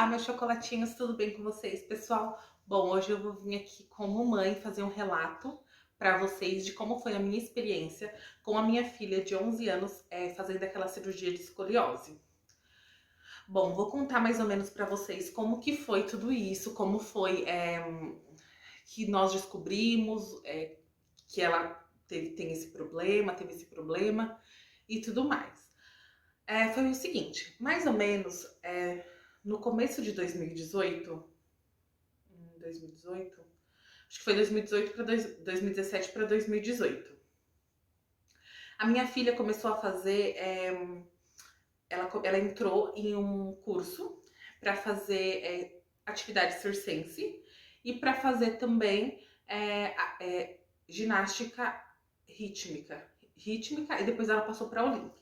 meus chocolatinhos, tudo bem com vocês, pessoal? Bom, hoje eu vou vir aqui como mãe fazer um relato para vocês de como foi a minha experiência com a minha filha de 11 anos fazendo aquela cirurgia de escoliose. Bom, vou contar mais ou menos para vocês como que foi tudo isso, como foi que nós descobrimos que ela teve esse problema e tudo mais. Foi o seguinte, mais ou menos no começo de 2018, acho que foi 2018 para 2017 para 2018. A minha filha começou a fazer, ela entrou em um curso para fazer atividade circense e para fazer também ginástica rítmica e depois ela passou para olímpica.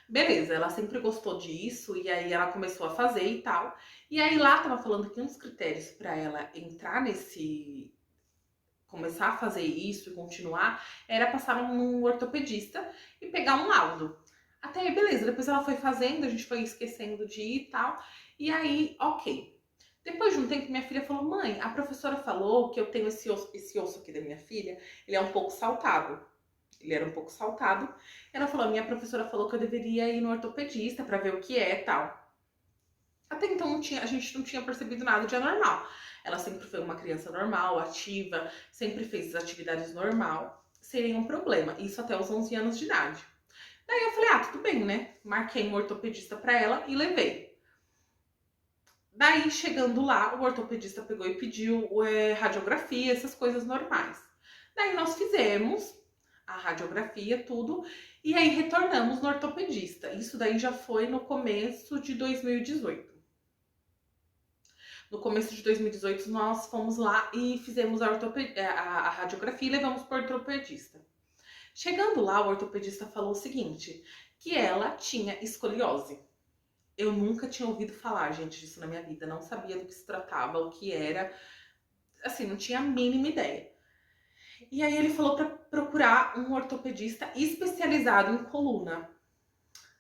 Beleza, ela sempre gostou disso e aí ela começou a fazer e tal. E aí lá tava falando que um dos critérios para ela entrar começar a fazer isso e continuar, era passar num ortopedista e pegar um laudo. Até aí, beleza, depois ela foi fazendo, a gente foi esquecendo de ir e tal. E aí, ok. Depois de um tempo, minha filha falou: mãe, a professora falou que eu tenho esse osso aqui da minha filha, ele é um pouco saltado. Ele era um pouco saltado. Ela falou: minha professora falou que eu deveria ir no ortopedista para ver o que é e tal. Até então a gente não tinha percebido nada de anormal. Ela sempre foi uma criança normal, ativa, sempre fez as atividades normal, sem nenhum problema. Isso até os 11 anos de idade. Daí eu falei: tudo bem, né? Marquei um ortopedista para ela e levei. Daí, chegando lá, o ortopedista pegou e pediu radiografia, essas coisas normais. Daí nós fizemos a radiografia, tudo, e aí retornamos no ortopedista. Isso daí já foi no começo de 2018. No começo de 2018, nós fomos lá e fizemos a radiografia e levamos para o ortopedista. Chegando lá, o ortopedista falou o seguinte, que ela tinha escoliose. Eu nunca tinha ouvido falar, gente, disso na minha vida. Não sabia do que se tratava, o que era. Assim, não tinha a mínima ideia. E aí ele falou para procurar um ortopedista especializado em coluna.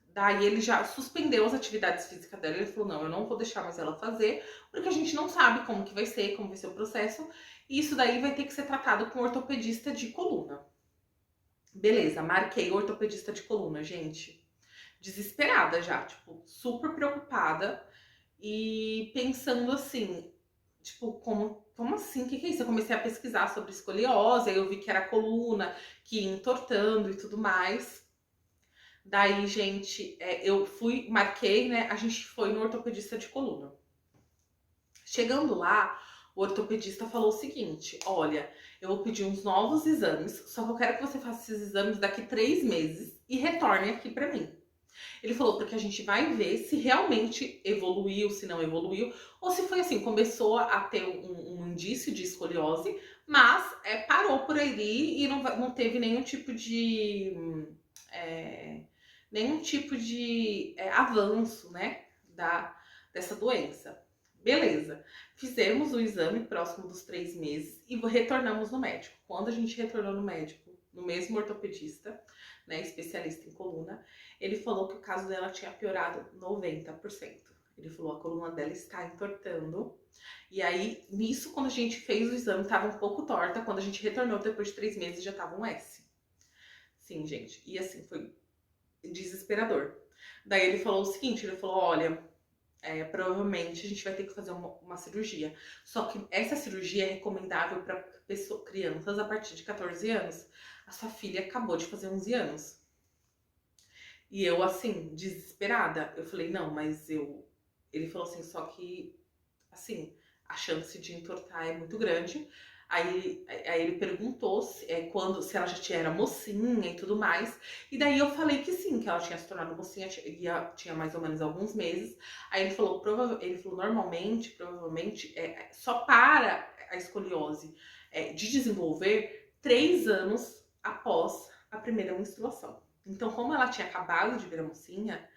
Daí ele já suspendeu as atividades físicas dela. Ele falou: não, eu não vou deixar mais ela fazer, porque a gente não sabe como que vai ser, como vai ser o processo. E isso daí vai ter que ser tratado com um ortopedista de coluna. Beleza, marquei o ortopedista de coluna, gente. Desesperada já, tipo, super preocupada. E pensando assim, tipo, como assim? O que é isso? Eu comecei a pesquisar sobre escoliose, aí eu vi que era coluna, que ia entortando e tudo mais. Daí, gente, eu marquei, né? A gente foi no ortopedista de coluna. Chegando lá, o ortopedista falou o seguinte: olha, eu vou pedir uns novos exames, só que eu quero que você faça esses exames daqui 3 meses e retorne aqui pra mim. Ele falou, porque a gente vai ver se realmente evoluiu, se não evoluiu, ou se foi assim, começou a ter um indício de escoliose, mas parou por ali e não teve nenhum tipo de avanço, né, dessa doença. Beleza, fizemos o exame próximo dos 3 meses e retornamos no médico. Quando a gente retornou no médico, no mesmo ortopedista, né, especialista em coluna, ele falou que o caso dela tinha piorado 90%. Ele falou: a coluna dela está entortando. E aí, nisso, quando a gente fez o exame, estava um pouco torta. Quando a gente retornou depois de 3 meses, já estava um S. Sim, gente. E assim, foi desesperador. Daí ele falou o seguinte, ele falou: olha, provavelmente a gente vai ter que fazer uma cirurgia. Só que essa cirurgia é recomendável para crianças a partir de 14 anos. A sua filha acabou de fazer 11 anos. E eu, assim, desesperada, eu falei: não, mas Ele falou assim: só que, assim, a chance de entortar é muito grande. Aí ele perguntou se ela já era mocinha e tudo mais. E daí eu falei que sim, que ela tinha se tornado mocinha, tinha mais ou menos alguns meses. Aí ele falou: normalmente, provavelmente, só para a escoliose de desenvolver 3 anos após a primeira menstruação. Então, como ela tinha acabado de virar mocinha,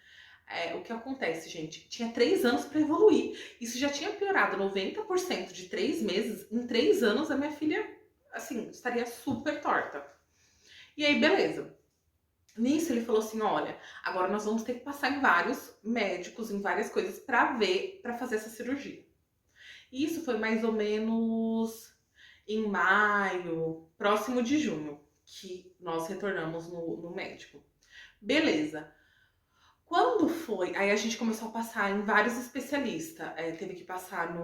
o que acontece, gente? Tinha 3 anos para evoluir. Isso já tinha piorado 90% de 3 meses. Em 3 anos, a minha filha, assim, estaria super torta. E aí, beleza. Nisso ele falou assim, olha, agora nós vamos ter que passar em vários médicos, em várias coisas pra ver, pra fazer essa cirurgia. E isso foi mais ou menos em maio, próximo de junho, que nós retornamos no médico. Beleza. Quando foi? Aí a gente começou a passar em vários especialistas. Teve que passar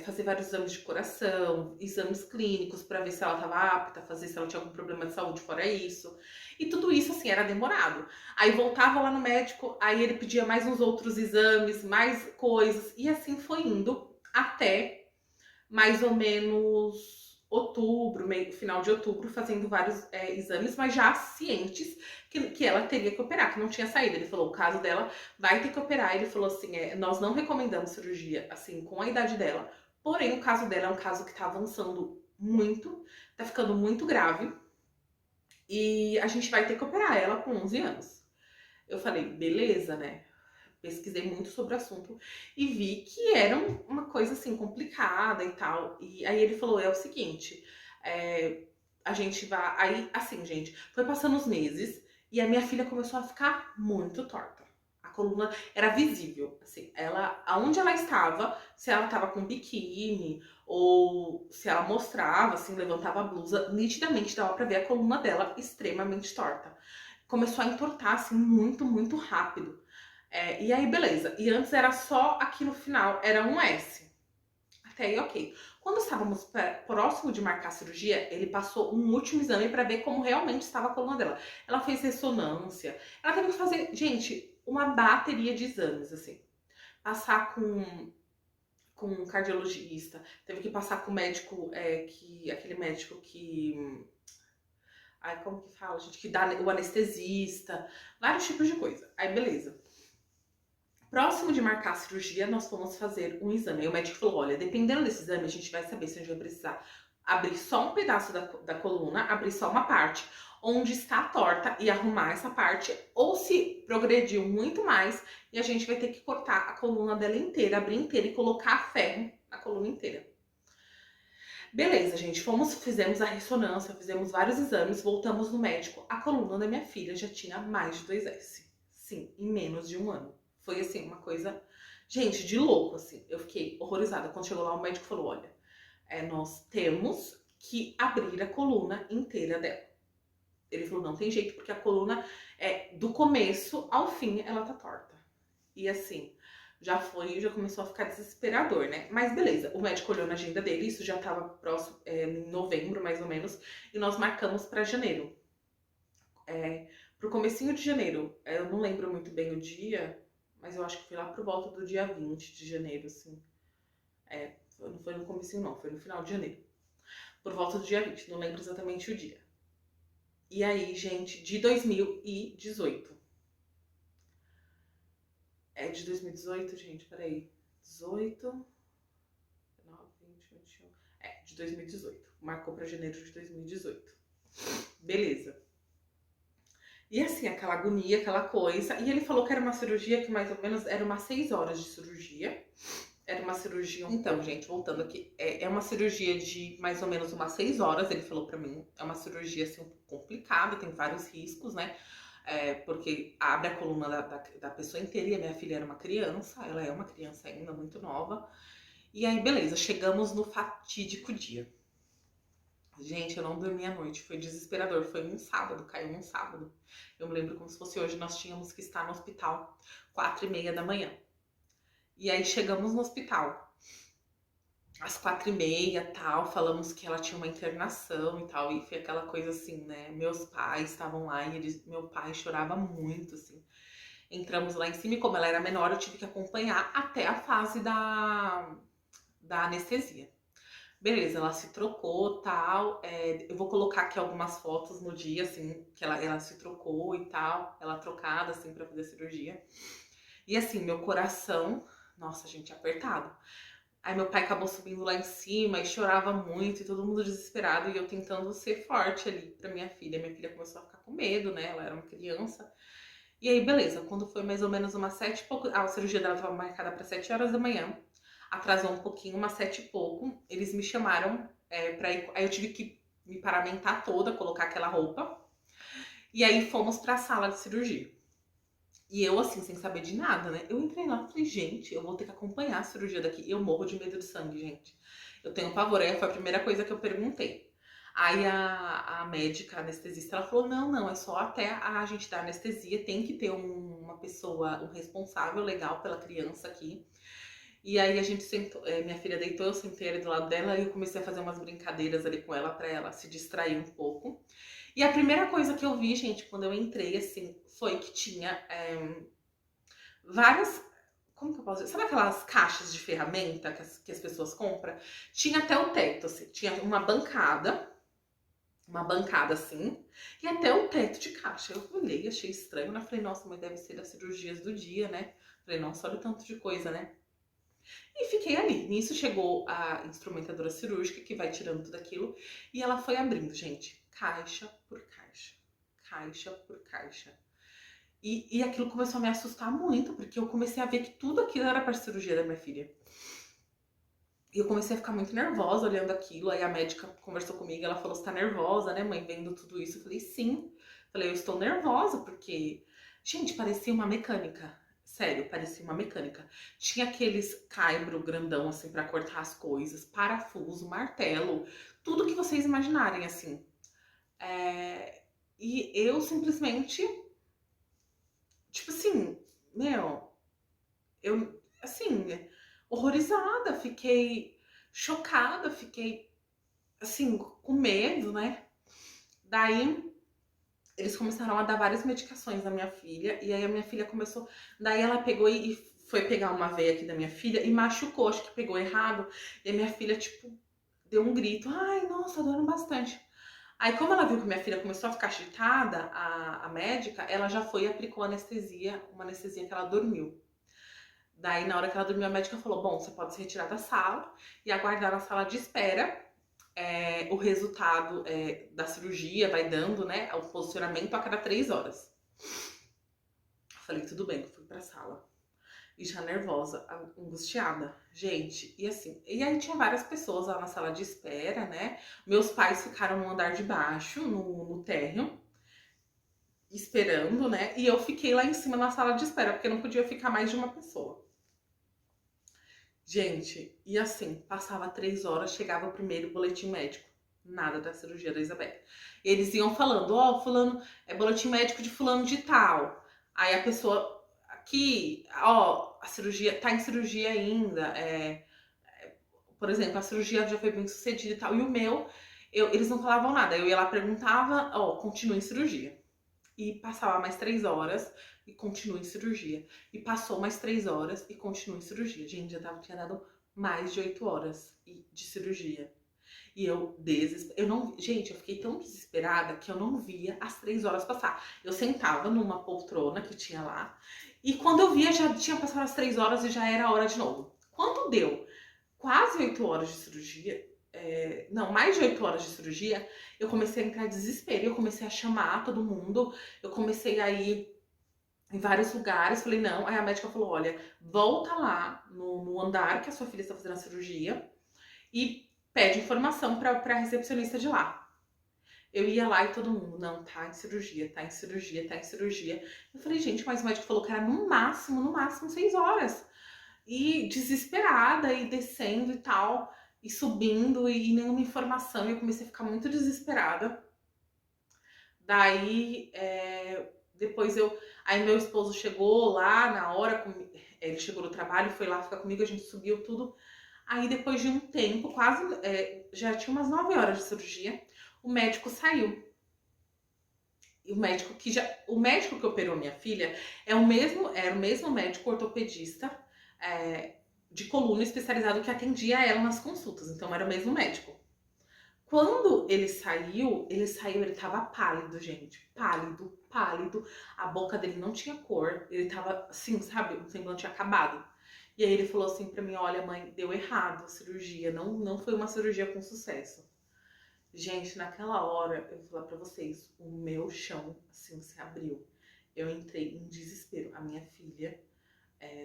fazer vários exames de coração, exames clínicos para ver se ela estava apta, fazer se ela tinha algum problema de saúde fora isso. E tudo isso, assim, era demorado. Aí voltava lá no médico, aí ele pedia mais uns outros exames, mais coisas. E assim foi indo até mais ou menos outubro, meio, final de outubro, fazendo vários exames, mas já cientes que ela teria que operar, que não tinha saída. Ele falou, o caso dela vai ter que operar. Ele falou assim, nós não recomendamos cirurgia, assim, com a idade dela. Porém, o caso dela é um caso que tá avançando muito, tá ficando muito grave. E a gente vai ter que operar ela com 11 anos. Eu falei, beleza, né? Pesquisei muito sobre o assunto e vi que era uma coisa assim complicada e tal. E aí ele falou: é o seguinte, a gente vai. Aí, assim, gente, foi passando os meses e a minha filha começou a ficar muito torta. A coluna era visível, assim, ela, aonde ela estava, se ela estava com biquíni ou se ela mostrava, assim, levantava a blusa, nitidamente dava pra ver a coluna dela extremamente torta. Começou a entortar, assim, muito, muito rápido. E aí, beleza. E antes era só aqui no final, era um S. Até aí, ok. Quando estávamos próximo de marcar a cirurgia, ele passou um último exame para ver como realmente estava a coluna dela. Ela fez ressonância. Ela teve que fazer, gente, uma bateria de exames, assim. Passar com um cardiologista, teve que passar com o médico, aquele médico que. Ai, como que fala, gente? Que dá o anestesista, vários tipos de coisa. Aí, beleza. Próximo de marcar a cirurgia, nós fomos fazer um exame. Aí o médico falou: olha, dependendo desse exame, a gente vai saber se a gente vai precisar abrir só um pedaço da coluna, abrir só uma parte onde está torta e arrumar essa parte, ou se progrediu muito mais e a gente vai ter que cortar a coluna dela inteira, abrir inteira e colocar ferro na coluna inteira. Beleza, gente, fizemos a ressonância, fizemos vários exames, voltamos no médico. A coluna da minha filha já tinha mais de 2S. Sim, em menos de um ano. Foi assim, uma coisa, gente, de louco, assim. Eu fiquei horrorizada. Quando chegou lá, o médico falou: olha, nós temos que abrir a coluna inteira dela. Ele falou: não tem jeito, porque a coluna, do começo ao fim, ela tá torta. E assim, já começou a ficar desesperador, né? Mas beleza, o médico olhou na agenda dele, isso já tava próximo, em novembro, mais ou menos, e nós marcamos para janeiro. Pro comecinho de janeiro, eu não lembro muito bem o dia, mas eu acho que foi lá por volta do dia 20 de janeiro, assim. Não foi no comecinho não, foi no final de janeiro. Por volta do dia 20, não lembro exatamente o dia. E aí, gente, de 2018. É de 2018, gente, peraí. 18, 19, 20, 21. De 2018. Marcou pra janeiro de 2018. Beleza. E assim, aquela agonia, aquela coisa. E ele falou que era uma cirurgia que mais ou menos era umas 6 horas de cirurgia. Era uma cirurgia. Então, gente, voltando aqui. É uma cirurgia de mais ou menos umas 6 horas, ele falou pra mim. É uma cirurgia assim, um pouco complicada, tem vários riscos, né? Porque abre a coluna da pessoa inteira. E a minha filha era uma criança, ela é uma criança ainda muito nova. E aí, beleza, chegamos no fatídico dia. Gente, eu não dormi à noite, foi desesperador. Foi um sábado, caiu um sábado. Eu me lembro como se fosse hoje, nós tínhamos que estar no hospital 4h30 da manhã. E aí chegamos no hospital, às 4h30 tal, falamos que ela tinha uma internação e tal, e foi aquela coisa assim, né? Meus pais estavam lá e meu pai chorava muito, assim. Entramos lá em cima e como ela era menor, eu tive que acompanhar até a fase da anestesia. Beleza, ela se trocou, tal. Eu vou colocar aqui algumas fotos no dia, assim, que ela se trocou e tal. Ela trocada, assim, pra fazer a cirurgia. E assim, meu coração, nossa, gente, apertado. Aí meu pai acabou subindo lá em cima e chorava muito e todo mundo desesperado. E eu tentando ser forte ali pra minha filha. Minha filha começou a ficar com medo, né? Ela era uma criança. E aí, beleza, quando foi mais ou menos umas 7 e pouco... a cirurgia dela estava marcada para 7 horas da manhã. Atrasou um pouquinho, umas 7 e pouco. Eles me chamaram pra ir... Aí eu tive que me paramentar toda, colocar aquela roupa. E aí fomos pra sala de cirurgia. E eu, assim, sem saber de nada, né? Eu entrei lá e falei, gente, eu vou ter que acompanhar a cirurgia daqui. Eu morro de medo de sangue, gente. Eu tenho pavor. Aí foi a primeira coisa que eu perguntei. Aí a médica, a anestesista, ela falou, não, é só até a gente dar anestesia. Tem que ter uma pessoa, um responsável legal pela criança aqui. E aí a gente sentou, minha filha deitou, eu sentei ali do lado dela e eu comecei a fazer umas brincadeiras ali com ela pra ela se distrair um pouco. E a primeira coisa que eu vi, gente, quando eu entrei, assim, foi que tinha várias. Como que eu posso dizer? Sabe aquelas caixas de ferramenta que as pessoas compram? Tinha até o teto, assim, tinha uma bancada assim, e até o teto de caixa. Eu olhei, achei estranho, né? Falei, nossa, mas deve ser das cirurgias do dia, né? Falei, nossa, olha o tanto de coisa, né? E fiquei ali. Nisso chegou a instrumentadora cirúrgica que vai tirando tudo aquilo e ela foi abrindo, gente, caixa por caixa, caixa por caixa. E aquilo começou a me assustar muito, porque eu comecei a ver que tudo aquilo era para cirurgia da minha filha. E eu comecei a ficar muito nervosa olhando aquilo. Aí a médica conversou comigo, ela falou: "Você tá nervosa, né, mãe, vendo tudo isso?" Eu falei: "Sim." Falei: "Eu estou nervosa porque, gente, parecia uma mecânica. Sério, parecia uma mecânica. Tinha aqueles caibro grandão assim pra cortar as coisas, parafuso, martelo, tudo que vocês imaginarem assim. E eu simplesmente, tipo assim, meu, eu, assim, horrorizada, fiquei chocada, fiquei, assim, com medo, né? Daí eles começaram a dar várias medicações na minha filha, e aí a minha filha começou. Daí ela pegou e foi pegar uma veia aqui da minha filha e machucou, acho que pegou errado. E a minha filha, tipo, deu um grito: "Ai, nossa, doendo bastante." Aí, como ela viu que minha filha começou a ficar agitada, a médica, ela já foi e aplicou anestesia, uma anestesia que ela dormiu. Daí, na hora que ela dormiu, a médica falou: "Bom, você pode se retirar da sala e aguardar na sala de espera. O resultado da cirurgia vai dando, né, o posicionamento a cada 3 horas." Falei: "Tudo bem." Fui pra sala. E já nervosa, angustiada. Gente, e assim, e aí tinha várias pessoas lá na sala de espera, né? Meus pais ficaram no andar de baixo, no térreo, esperando, né? E eu fiquei lá em cima na sala de espera, porque não podia ficar mais de uma pessoa. Gente, e assim, passava 3 horas, chegava o primeiro boletim médico. Nada da cirurgia da Isabela. Eles iam falando, ó, fulano, é boletim médico de fulano de tal. Aí a pessoa, aqui, ó, a cirurgia, tá em cirurgia ainda. Por exemplo, a cirurgia já foi bem sucedida e tal. E o meu, eles não falavam nada. Eu ia lá, perguntava, ó, continua em cirurgia. E passava mais 3 horas e continua em cirurgia. E passou mais 3 horas e continua em cirurgia. Gente, tinha dado mais de 8 horas de cirurgia. E eu eu não, gente, eu fiquei tão desesperada que eu não via as 3 horas passar. Eu sentava numa poltrona que tinha lá, e quando eu via já tinha passado as 3 horas e já era a hora de novo. Quando deu quase 8 horas de cirurgia, não, mais de 8 horas de cirurgia, eu comecei a entrar em desespero, eu comecei a chamar todo mundo, eu comecei a ir em vários lugares, falei, não, aí a médica falou, olha, volta lá no andar que a sua filha está fazendo a cirurgia e pede informação para a recepcionista de lá. Eu ia lá e todo mundo, não, tá em cirurgia, tá em cirurgia, tá em cirurgia. Eu falei, gente, mas o médico falou que era no máximo 6 horas. E desesperada, e descendo e tal, e subindo, e nenhuma informação. E eu comecei a ficar muito desesperada. Daí, depois aí meu esposo chegou lá na hora, ele chegou do trabalho, foi lá ficar comigo, a gente subiu tudo. Aí depois de um tempo, quase, já tinha umas 9 horas de cirurgia, o médico saiu. E o médico que operou minha filha era o mesmo médico ortopedista, de coluna especializado que atendia ela nas consultas, então era o mesmo médico. Quando ele tava pálido, gente. Pálido, pálido. A boca dele não tinha cor. Ele tava assim, sabe? O semblante tinha acabado. E aí ele falou assim pra mim, olha, mãe, deu errado a cirurgia. Não foi uma cirurgia com sucesso. Gente, naquela hora, eu vou falar pra vocês, o meu chão, assim, se abriu. Eu entrei em desespero. A minha filha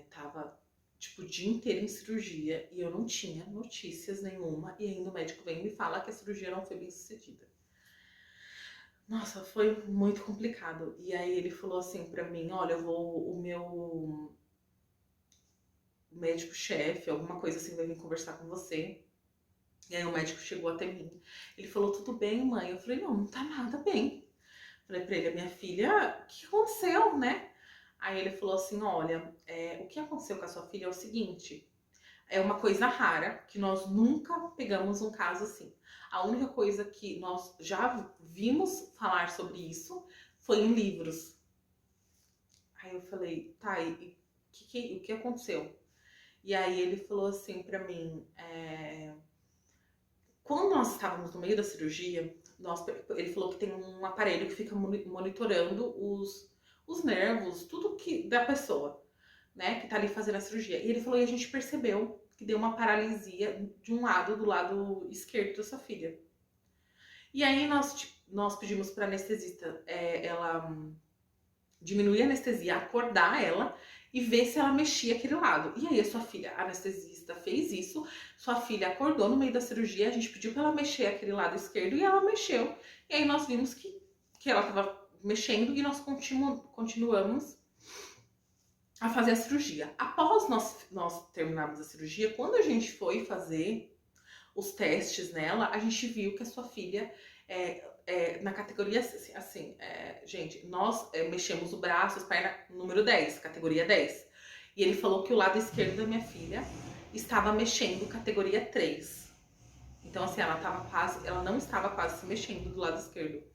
tava tipo, o dia inteiro em cirurgia e eu não tinha notícias nenhuma e ainda o médico vem e me fala que a cirurgia não foi bem sucedida. Nossa, foi muito complicado. E aí ele falou assim pra mim, olha, o meu médico-chefe, alguma coisa assim, vai vir conversar com você. E aí o médico chegou até mim. Ele falou, tudo bem, mãe? Eu falei, não, não tá nada bem. Falei pra ele, a minha filha, o que aconteceu, né? Aí ele falou assim, olha, o que aconteceu com a sua filha é o seguinte, é uma coisa rara, que nós nunca pegamos um caso assim. A única coisa que nós já vimos falar sobre isso foi em livros. Aí eu falei, tá, e o que aconteceu? E aí ele falou assim pra mim, quando nós estávamos no meio da cirurgia, ele falou que tem um aparelho que fica monitorando os nervos, tudo que da pessoa, né, que tá ali fazendo a cirurgia. E ele falou, e a gente percebeu que deu uma paralisia de um lado, do lado esquerdo da sua filha. E aí nós pedimos pra anestesista, ela diminuir a anestesia, acordar ela e ver se ela mexia aquele lado. E aí a sua filha, a anestesista, fez isso, sua filha acordou no meio da cirurgia, a gente pediu pra ela mexer aquele lado esquerdo e ela mexeu. E aí nós vimos que ela tava mexendo e nós continuamos a fazer a cirurgia. Após nós terminarmos a cirurgia, quando a gente foi fazer os testes nela, a gente viu que a sua filha na categoria assim, gente, nós mexemos o braço, as pernas, número 10, categoria 10. E ele falou que o lado esquerdo da minha filha estava mexendo categoria 3. Então, assim, ela não estava quase se mexendo do lado esquerdo.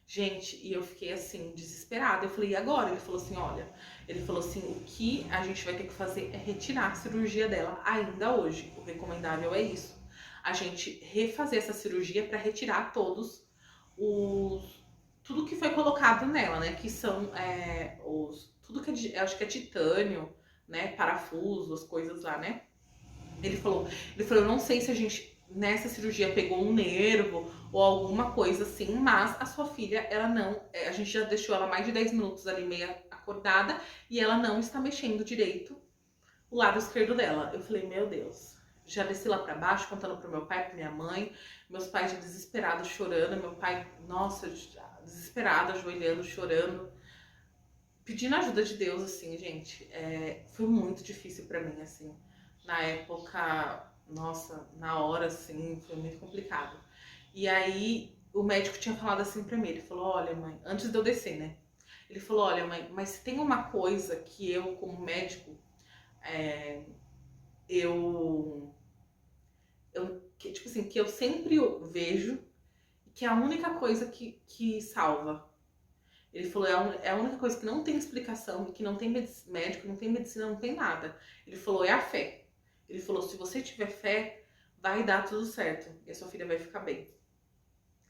Gente, e eu fiquei assim, desesperada. Eu falei, e agora? Ele falou assim, olha, ele falou assim, o que a gente vai ter que fazer é retirar a cirurgia dela ainda hoje. O recomendável é isso. A gente refazer essa cirurgia para retirar tudo que foi colocado nela, né? Que são tudo que acho que é titânio, né? Parafuso, as coisas lá, né? Ele falou, eu não sei se a gente nessa cirurgia pegou um nervo ou alguma coisa assim, mas a sua filha, ela não, a gente já deixou ela mais de 10 minutos ali meia acordada e ela não está mexendo direito o lado esquerdo dela. Eu falei, meu Deus. Já desci lá pra baixo, contando pro meu pai, pra minha mãe, meus pais já desesperados, chorando, meu pai, nossa, desesperado, ajoelhando, chorando, pedindo ajuda de Deus, assim, gente. Foi muito difícil pra mim, assim. Na época, nossa, na hora, assim, foi muito complicado. E aí, o médico tinha falado assim pra mim, ele falou, olha, mãe, antes de eu descer, né? Ele falou, olha, mãe, mas se tem uma coisa que eu, como médico, é, eu, tipo assim, que eu sempre vejo, que é a única coisa que salva. Ele falou, é a única coisa que não tem explicação, que não tem médico, não tem medicina, não tem nada. Ele falou, é a fé. Ele falou, se você tiver fé, vai dar tudo certo e a sua filha vai ficar bem.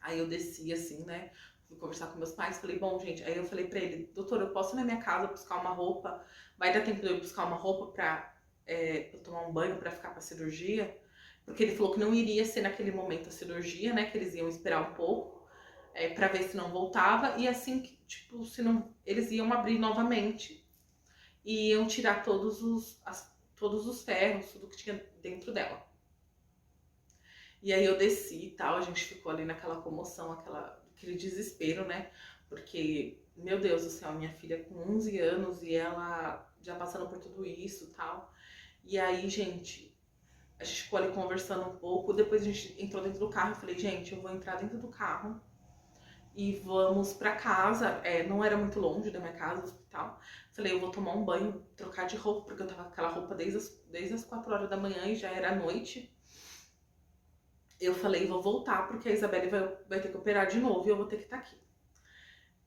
Aí eu desci assim, né? Fui conversar com meus pais, falei, bom, gente, aí eu falei pra ele, doutor, eu posso ir na minha casa buscar uma roupa? Vai dar tempo de eu buscar uma roupa pra eu tomar um banho pra ficar pra cirurgia? Porque ele falou que não iria ser naquele momento a cirurgia, né? Que eles iam esperar um pouco pra ver se não voltava. E assim que, tipo, se não, eles iam abrir novamente e iam tirar todos os ferros, tudo que tinha dentro dela. E aí eu desci e tal, a gente ficou ali naquela comoção, aquele desespero, né? Porque, meu Deus do céu, minha filha com 11 anos e ela já passando por tudo isso e tal. E aí, gente, a gente ficou ali conversando um pouco, depois a gente entrou dentro do carro e falei, gente, eu vou entrar dentro do carro e vamos pra casa. Não era muito longe da minha casa, do hospital. Falei, eu vou tomar um banho, trocar de roupa, porque eu tava com aquela roupa desde as 4 horas da manhã e já era noite. Eu falei, vou voltar porque a Isabelle vai ter que operar de novo e eu vou ter que estar aqui.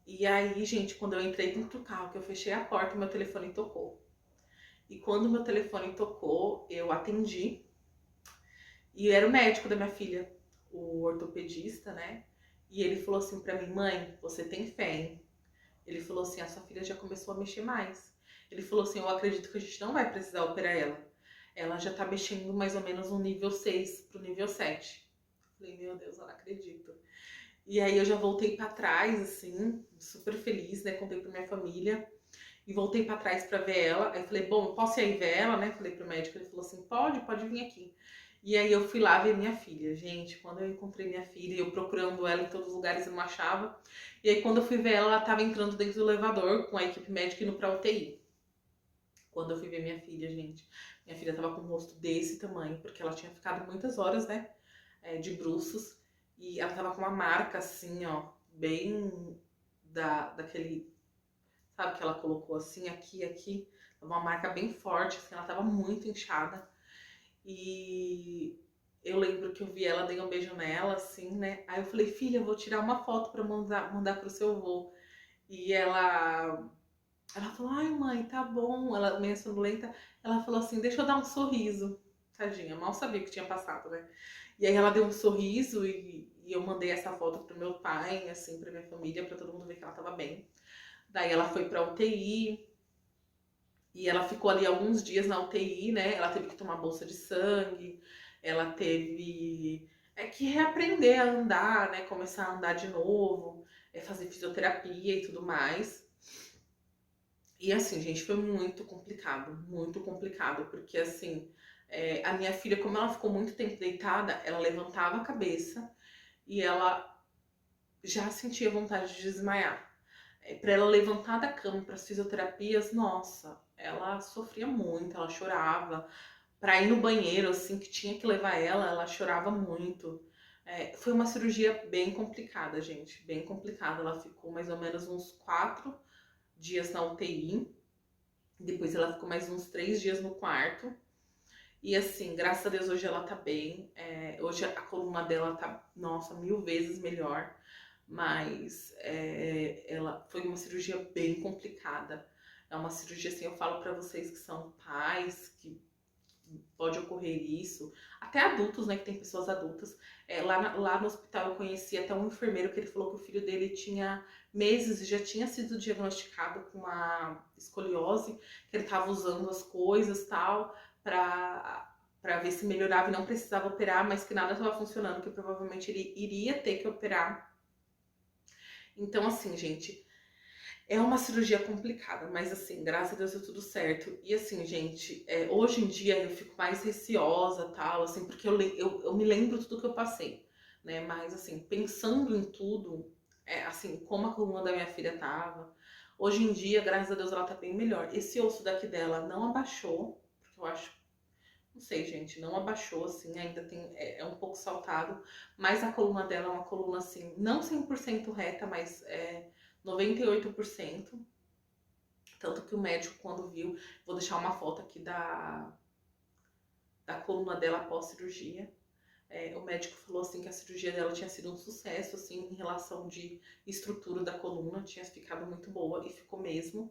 E aí, gente, quando eu entrei dentro do carro, que eu fechei a porta, meu telefone tocou. E quando meu telefone tocou, eu atendi. E era o médico da minha filha, o ortopedista, né? E ele falou assim pra mim, mãe, você tem fé, hein? Ele falou assim, a sua filha já começou a mexer mais. Ele falou assim, eu acredito que a gente não vai precisar operar ela. Ela já tá mexendo mais ou menos no nível 6 pro nível 7. Falei, meu Deus, eu não acredito. E aí eu já voltei pra trás, assim, super feliz, né? Contei pra minha família. E voltei pra trás pra ver ela. Aí falei, bom, posso ir aí ver ela, né? Falei pro médico, ele falou assim, pode vir aqui. E aí eu fui lá ver minha filha. Gente, quando eu encontrei minha filha, eu procurando ela em todos os lugares e não achava. E aí quando eu fui ver ela, ela tava entrando dentro do elevador com a equipe médica indo pra UTI. Quando eu fui ver minha filha, gente, minha filha tava com um rosto desse tamanho, porque ela tinha ficado muitas horas, né, de bruços. E ela tava com uma marca assim, ó, bem daquele, sabe, que ela colocou assim, aqui. Uma marca bem forte, assim, ela tava muito inchada. E eu lembro que eu vi ela, dei um beijo nela, assim, né? Aí eu falei, filha, eu vou tirar uma foto pra mandar pro seu avô. E ela falou, ai mãe, tá bom. Ela meio sonolenta, ela falou assim, deixa eu dar um sorriso. Tadinha, mal sabia que tinha passado, né? E aí ela deu um sorriso e eu mandei essa foto pro meu pai, assim, pra minha família, pra todo mundo ver que ela tava bem. Daí ela foi pra UTI e ela ficou ali alguns dias na UTI, né? Ela teve que tomar bolsa de sangue, ela teve que reaprender a andar, né? Começar a andar de novo, fazer fisioterapia e tudo mais. E assim, gente, foi muito complicado, porque assim, a minha filha, como ela ficou muito tempo deitada, ela levantava a cabeça e ela já sentia vontade de desmaiar. Para ela levantar da cama para as fisioterapias, nossa, ela sofria muito, ela chorava. Para ir no banheiro, assim, que tinha que levar ela, ela chorava muito. Foi uma cirurgia bem complicada, gente, bem complicada. Ela ficou mais ou menos uns 4 dias na UTI. Depois ela ficou mais uns 3 dias no quarto. E assim, graças a Deus hoje ela tá bem. Hoje a coluna dela tá, nossa, 1000 vezes melhor. Mas ela foi uma cirurgia bem complicada. É uma cirurgia, assim, eu falo pra vocês que são pais, que pode ocorrer isso. Até adultos, né, que tem pessoas adultas. Lá no hospital eu conheci até um enfermeiro que ele falou que o filho dele tinha meses e já tinha sido diagnosticado com uma escoliose, que ele tava usando as coisas tal, pra ver se melhorava e não precisava operar, mas que nada estava funcionando, que provavelmente ele iria ter que operar. Então, assim, gente, é uma cirurgia complicada, mas assim, graças a Deus deu tudo certo. E assim, gente, hoje em dia eu fico mais receosa, tal, assim, porque eu me lembro tudo que eu passei, né? Mas assim, pensando em tudo, assim, como a coluna da minha filha tava, hoje em dia, graças a Deus, ela tá bem melhor. Esse osso daqui dela não abaixou, porque eu acho, não sei, gente, não abaixou, assim, ainda tem, é um pouco saltado, mas a coluna dela é uma coluna, assim, não 100% reta, mas 98%. Tanto que o médico, quando viu, vou deixar uma foto aqui da coluna dela após cirurgia. O médico falou assim que a cirurgia dela tinha sido um sucesso, assim, em relação de estrutura da coluna, tinha ficado muito boa e ficou mesmo.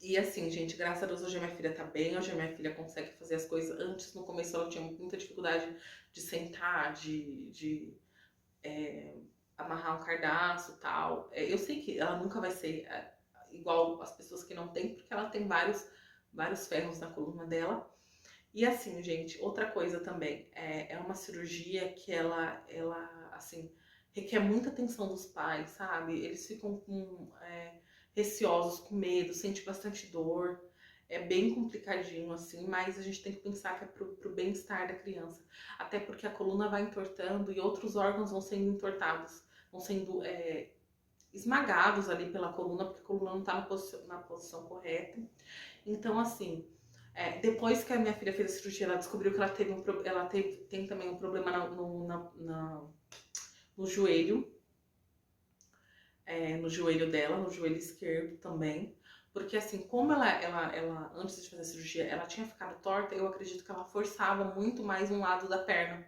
E assim, gente, graças a Deus hoje a minha filha tá bem, hoje a minha filha consegue fazer as coisas. Antes, no começo, ela tinha muita dificuldade de sentar, de amarrar um cardaço e tal. Eu sei que ela nunca vai ser igual as pessoas que não têm, porque ela tem vários ferros na coluna dela. E assim, gente, outra coisa também, é uma cirurgia que ela assim, requer muita atenção dos pais, sabe? Eles ficam receosos, com medo, sente bastante dor. É bem complicadinho, assim, mas a gente tem que pensar que é pro bem-estar da criança. Até porque a coluna vai entortando e outros órgãos vão sendo entortados, vão sendo esmagados ali pela coluna, porque a coluna não tá na posição correta. Então, assim, depois que a minha filha fez a cirurgia, ela descobriu que tem também um problema no joelho, no joelho dela, no joelho esquerdo também. Porque assim, como ela, antes de fazer a cirurgia, ela tinha ficado torta, eu acredito que ela forçava muito mais um lado da perna.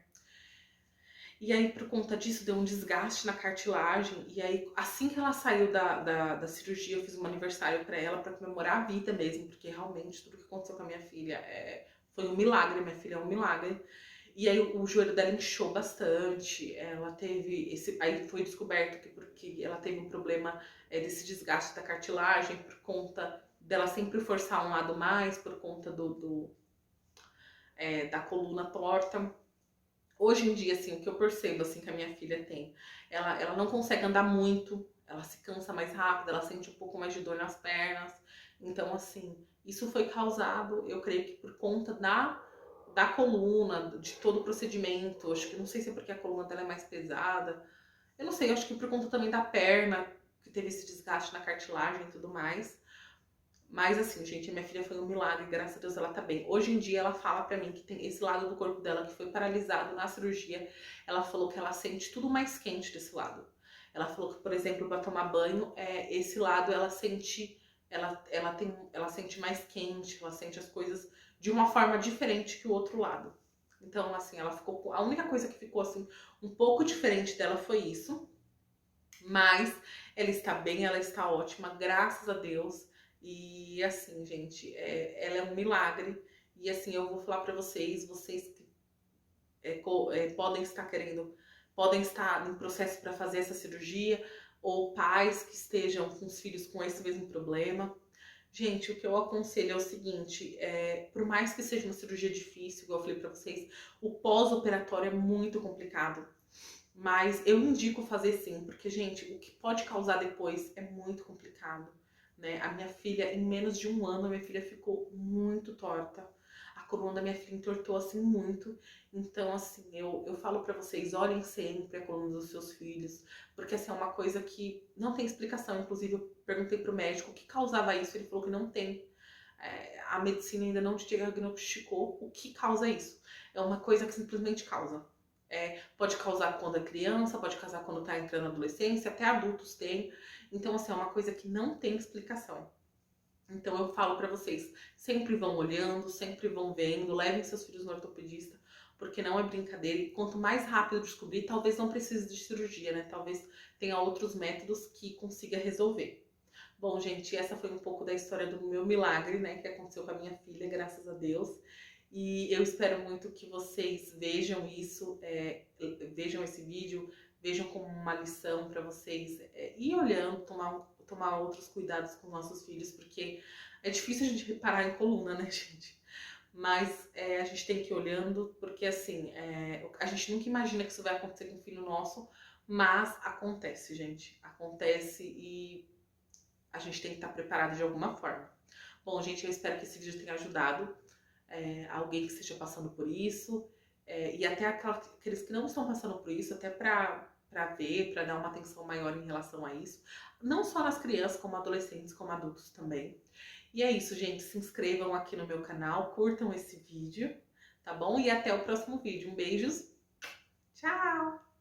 E aí, por conta disso, deu um desgaste na cartilagem. E aí, assim que ela saiu da cirurgia, eu fiz um aniversário pra ela, pra comemorar a vida mesmo. Porque realmente, tudo que aconteceu com a minha filha foi um milagre. Minha filha é um milagre. E aí, o joelho dela inchou bastante. Ela teve aí foi descoberto que porque ela teve um problema desse desgaste da cartilagem, por conta dela sempre forçar um lado mais, por conta da coluna torta. Hoje em dia, assim, o que eu percebo, assim, que a minha filha tem, ela não consegue andar muito, ela se cansa mais rápido, ela sente um pouco mais de dor nas pernas. Então, assim, isso foi causado, eu creio que por conta da coluna, de todo o procedimento. Acho que não sei se é porque a coluna dela é mais pesada. Eu não sei, acho que por conta também da perna, que teve esse desgaste na cartilagem e tudo mais. Mas assim, gente, a minha filha foi um milagre, graças a Deus ela tá bem. Hoje em dia ela fala pra mim que tem esse lado do corpo dela que foi paralisado na cirurgia. Ela falou que ela sente tudo mais quente desse lado. Ela falou que, por exemplo, para tomar banho, esse lado ela sente, ela sente mais quente, ela sente as coisas de uma forma diferente que o outro lado. Então, assim, ela ficou, a única coisa que ficou assim um pouco diferente dela foi isso. Mas ela está bem, ela está ótima, graças a Deus. E assim, gente, ela é um milagre. E assim, eu vou falar pra vocês, vocês que podem estar querendo, podem estar em processo para fazer essa cirurgia, ou pais que estejam com os filhos com esse mesmo problema. Gente, o que eu aconselho é o seguinte, por mais que seja uma cirurgia difícil, igual eu falei pra vocês, o pós-operatório é muito complicado. Mas eu indico fazer sim, porque, gente, o que pode causar depois é muito complicado, né? A minha filha, em menos de um ano, a minha filha ficou muito torta. A coluna da minha filha entortou, assim, muito. Então, assim, eu falo pra vocês, olhem sempre a coluna dos seus filhos, porque, assim, é uma coisa que não tem explicação. Inclusive, eu perguntei pro médico o que causava isso, ele falou que não tem. A medicina ainda não diagnosticou o que causa isso. É uma coisa que simplesmente causa. Pode causar quando é criança, pode causar quando tá entrando na adolescência, até adultos têm. Então, assim, é uma coisa que não tem explicação. Então, eu falo pra vocês, sempre vão olhando, sempre vão vendo, levem seus filhos no ortopedista, porque não é brincadeira. E quanto mais rápido descobrir, talvez não precise de cirurgia, né? Talvez tenha outros métodos que consiga resolver. Bom, gente, essa foi um pouco da história do meu milagre, né, que aconteceu com a minha filha, graças a Deus. E eu espero muito que vocês vejam isso, vejam esse vídeo, vejam como uma lição para vocês ir olhando, tomar outros cuidados com nossos filhos, porque é difícil a gente reparar em coluna, né, gente? Mas a gente tem que ir olhando, porque assim, a gente nunca imagina que isso vai acontecer com um filho nosso, mas acontece, gente. Acontece e a gente tem que estar preparado de alguma forma. Bom, gente, eu espero que esse vídeo tenha ajudado alguém que esteja passando por isso, e até aqueles que não estão passando por isso, até para ver, para dar uma atenção maior em relação a isso. Não só nas crianças, como adolescentes, como adultos também. E é isso, gente. Se inscrevam aqui no meu canal, curtam esse vídeo, tá bom? E até o próximo vídeo. Um beijos, tchau!